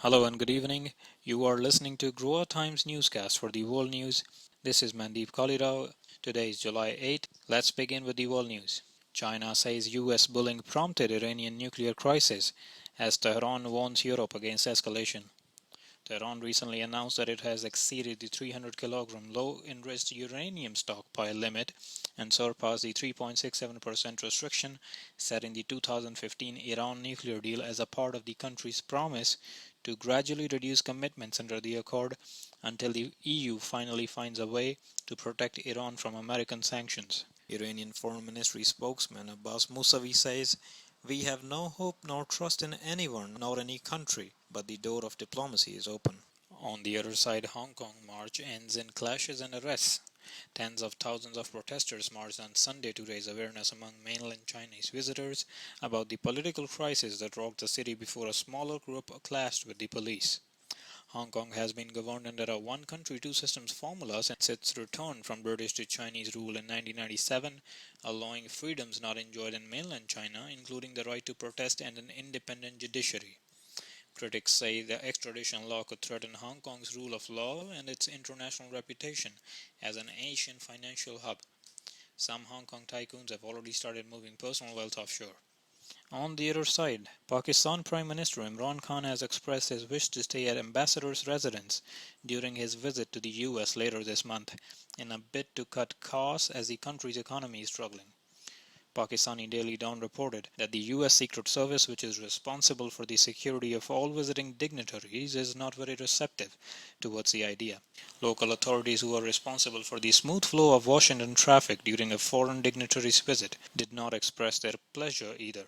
Hello and good evening. You are listening to Groa Times Newscast for the World News. This is Mandeep Kalirao. Today is July 8. Let's begin with the world news. China says US bullying prompted Iranian nuclear crisis as Tehran warns Europe against escalation. Tehran recently announced that it has exceeded the 300 kilogram low-enriched uranium stockpile limit and surpassed the 3.67% restriction set in the 2015 Iran nuclear deal as a part of the country's promise to gradually reduce commitments under the accord until the EU finally finds a way to protect Iran from American sanctions. Iranian Foreign Ministry spokesman Abbas Mousavi says, "We have no hope nor trust in anyone nor any country, but the door of diplomacy is open." On the other side, Hong Kong march ends in clashes and arrests. Tens of thousands of protesters marched on Sunday to raise awareness among mainland Chinese visitors about the political crisis that rocked the city before a smaller group clashed with the police. Hong Kong has been governed under a one country, two systems formula since its return from British to Chinese rule in 1997, allowing freedoms not enjoyed in mainland China, including the right to protest and an independent judiciary. Critics say the extradition law could threaten Hong Kong's rule of law and its international reputation as an Asian financial hub. Some Hong Kong tycoons have already started moving personal wealth offshore. On the other side, Pakistan Prime Minister Imran Khan has expressed his wish to stay at ambassador's residence during his visit to the US later this month, in a bid to cut costs as the country's economy is struggling. Pakistani Daily Dawn reported that the US Secret Service, which is responsible for the security of all visiting dignitaries, is not very receptive towards the idea. Local authorities who are responsible for the smooth flow of Washington traffic during a foreign dignitary's visit did not express their pleasure either.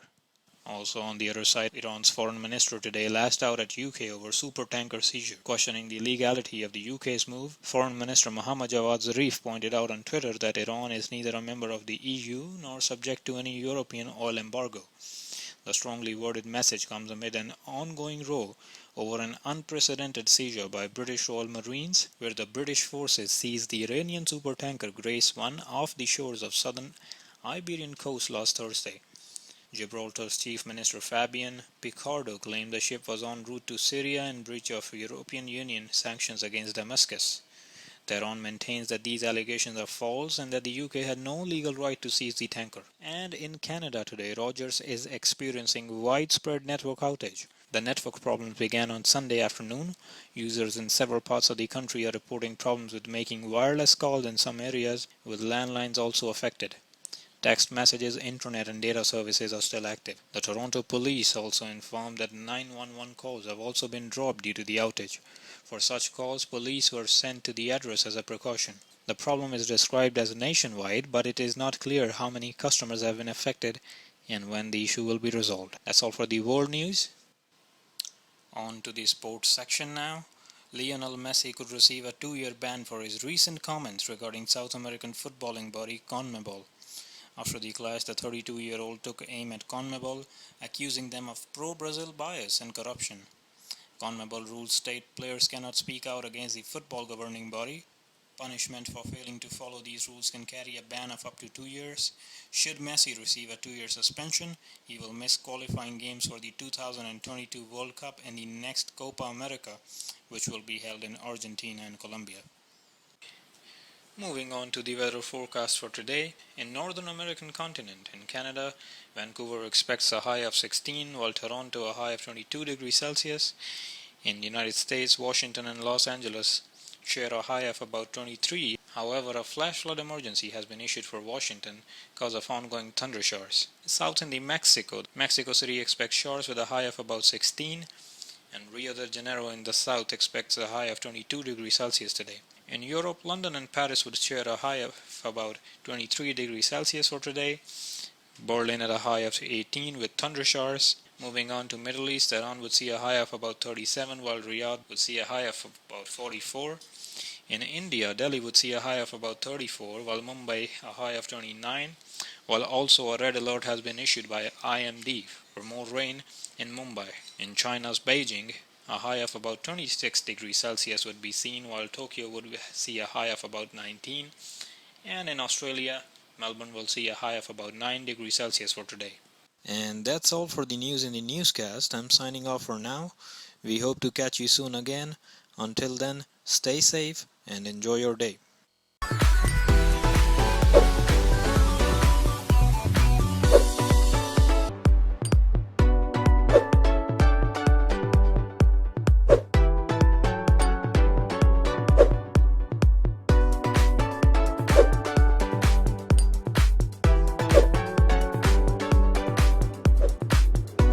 Also on the other side, Iran's foreign minister today lashed out at UK over supertanker seizure. Questioning the legality of the UK's move, Foreign Minister Mohammad Javad Zarif pointed out on Twitter that Iran is neither a member of the EU nor subject to any European oil embargo. The strongly worded message comes amid an ongoing row over an unprecedented seizure by British Royal Marines, where the British forces seized the Iranian supertanker Grace 1 off the shores of southern Iberian coast last Thursday. Gibraltar's Chief Minister Fabian Picardo claimed the ship was en route to Syria in breach of European Union sanctions against Damascus. Tehran maintains that these allegations are false and that the UK had no legal right to seize the tanker. And in Canada today, Rogers is experiencing widespread network outage. The network problems began on Sunday afternoon. Users in several parts of the country are reporting problems with making wireless calls in some areas, with landlines also affected. Text messages, internet and data services are still active. The Toronto police also informed that 911 calls have also been dropped due to the outage. For such calls, police were sent to the address as a precaution. The problem is described as nationwide, but it is not clear how many customers have been affected and when the issue will be resolved. That's all for the world news. On to the sports section now. Lionel Messi could receive a 2-year ban for his recent comments regarding South American footballing body CONMEBOL. After the clash, the 32-year-old took aim at CONMEBOL, accusing them of pro-Brazil bias and corruption. CONMEBOL rules state players cannot speak out against the football governing body. Punishment for failing to follow these rules can carry a ban of up to 2 years. Should Messi receive a 2-year suspension, he will miss qualifying games for the 2022 World Cup and the next Copa America, which will be held in Argentina and Colombia. Moving on to the weather forecast for today. In Northern American continent, in Canada, Vancouver expects a high of 16, while Toronto a high of 22 degrees Celsius. In the United States, Washington and Los Angeles share a high of about 23. However, a flash flood emergency has been issued for Washington because of ongoing thunder showers. South in the Mexico City expects showers with a high of about 16, and Rio de Janeiro in the south expects a high of 22 degrees Celsius today. In Europe, London and Paris would share a high of about 23 degrees Celsius for today. Berlin at a high of 18 with thunder showers. Moving on to Middle East, Iran would see a high of about 37, while Riyadh would see a high of about 44. In India, Delhi would see a high of about 34, while Mumbai a high of 29, while also a red alert has been issued by IMD for more rain in Mumbai. In China's Beijing, a high of about 26 degrees Celsius would be seen, while Tokyo would see a high of about 19. And in Australia, Melbourne will see a high of about 9 degrees Celsius for today. And that's all for the news in the newscast. I'm signing off for now. We hope to catch you soon again. Until then, stay safe and enjoy your day.